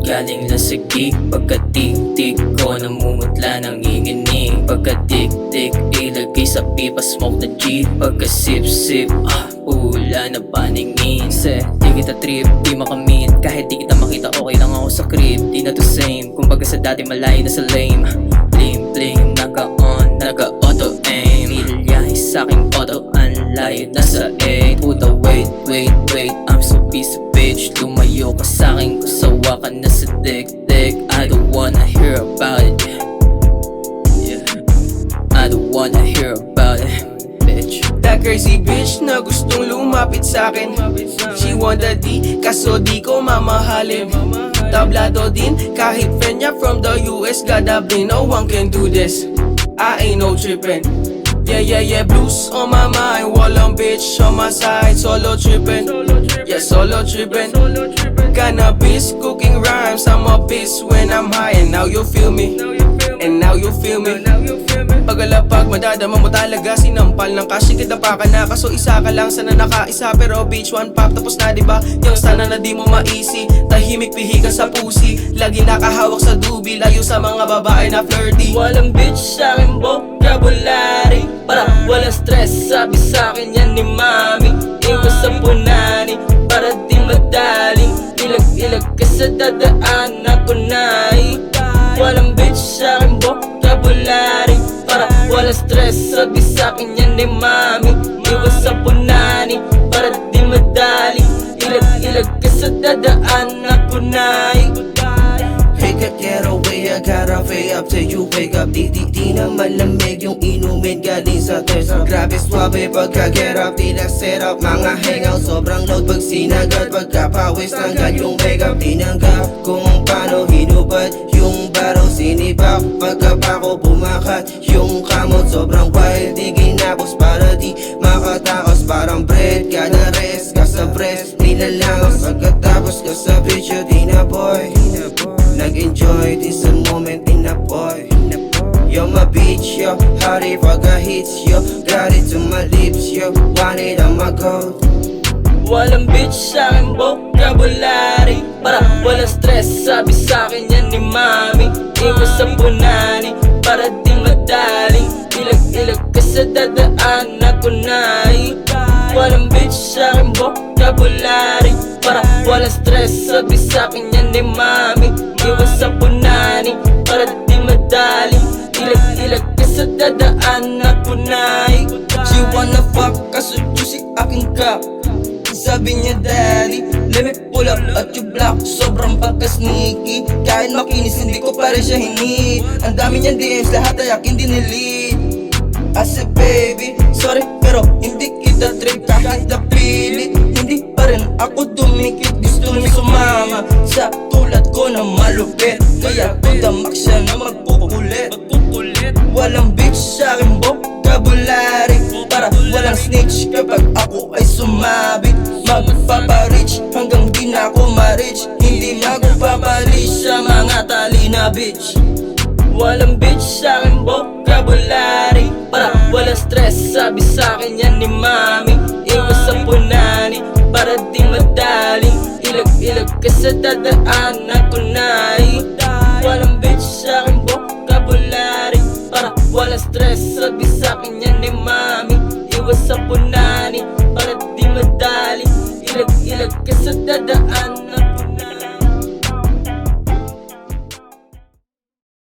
galing lang sa gig. Pagkatik-tik ko namumutla ng nginginig. Pagkatik-tik ilagay sa pipa, smoke na G. Pagkasip-sip, pula na paningin. Di kita trip, di makamit. Kahit di kita makita, okay lang ako sa crib. Di na to same, kumbaga sa dati malayo na sa lame. Bling-bling, naka-on, naka-auto aim. Milyahe sa'king auto, ang layo na sa 8. Puta wait, I'm so piece of bitch. Lumayo ka sa'kin, kusawa ka na sa dik-dik. I don't wanna hear about it, yeah. I don't wanna hear about it, bitch. That crazy bitch na gustong lumapit sa'kin. She want the D, kaso di ko mamahalin. Tablado din, kahit friend niya from the US. Gotta be, no one can do this. I ain't no trippin'. Yeah, blues on my mind. Walang bitch on my side. Solo trippin', yeah, solo trippin'. Cannabis, cooking rhymes. I'm a beast when I'm high. And now you feel me, and now you feel me. Pagalapag, madadama mo talaga. Sinampal ng kasi kita pa ka na. Kaso isa ka lang, sana nakaisa. Pero bitch, one pop, tapos na diba? Yung sana na di mo maisi. Tahimik pihikan sa pusi. Lagi nakahawak sa dubi. Layo sa mga babae na flirty. Walang bitch sa'kin vocabulary. Para walang stress, sabi sa'kin yan ni mami. Iwas sa punani, para di madaling. Ilag-ilag ka sa dadaan, ako na'y. Walang bitch sa'kin vocabulary. Para walang stress, sabi sa'kin yan ni mami. Iwas sa punani, para di madaling. Ilag-ilag ka sa dadaan, ako na'y. Hey, get away, I gotta pay up till you wake up. Di na malamig yung inumin galing sa thirst. Grabe swabe pagka-get up, di na set up. Mga hangout, sobrang load pag sinagat. Pagkapawis tanggal yung wake up. Tinanggap kung paano hinubad yung baro. Sinipak pagkapako bumakat yung kamot. Sobrang wild, di ginapos para di makatakos. Parang bread, kada rest ka sa breast. Nilalangos pagkatapos ka sa video, di na boy. Nag-enjoy this a moment in a boy. You're my bitch, yo. Hot if I got hits, yo. Got it to my lips, yo. Want it on my gold. Walang bitch sa'kin vocabulary. Para walang stress, sabi sa'kin yan ni mami. Iwas sa punani, para di madaling. Ilag-ilag ka sa dadaan, ako na'y. Walang bitch sa'kin vocabulary. Para walang stress, sabi sa'kin yan ni mami. Iwas sa punani, para di madaling. Ilag-ilag ka sa dadaan, ako na'y. She wanna fuck, kaso juicy aking cup. Sabi niya daddy, let me pull up at you block. Sobrang pagka-sneaky, kahit makinis hindi ko pa rin siya hinid. Ang dami niyang DMs, lahat ay akin dinelete. I said baby, sorry pero hindi kita trip. Kahit napilit, hindi pa rin ako dumikit. Gusto niya sumama sa tulad ko na malupit. Kaya tudamak siya na magpupulit. Walang bitch sa'king vocabulary. Para walang snitch kapag ako ay sumabit. Magpaparich hanggang di na ako ma-reach. Hindi magpapalis sa mga tali na bitch. Walang bitch sa'kin vocabulary. Para walang stress, sabi sa'kin yan ni mami. Iwas sa punani, para di madaling. Ilag-ilag ka sa dadaan, ako na'y. Walang bitch sa'kin vocabulary. Para walang stress, sabi sa'kin yan ni mami. Iwas sa punani, para di madaling. Ilag-ilag ka sa dadaan,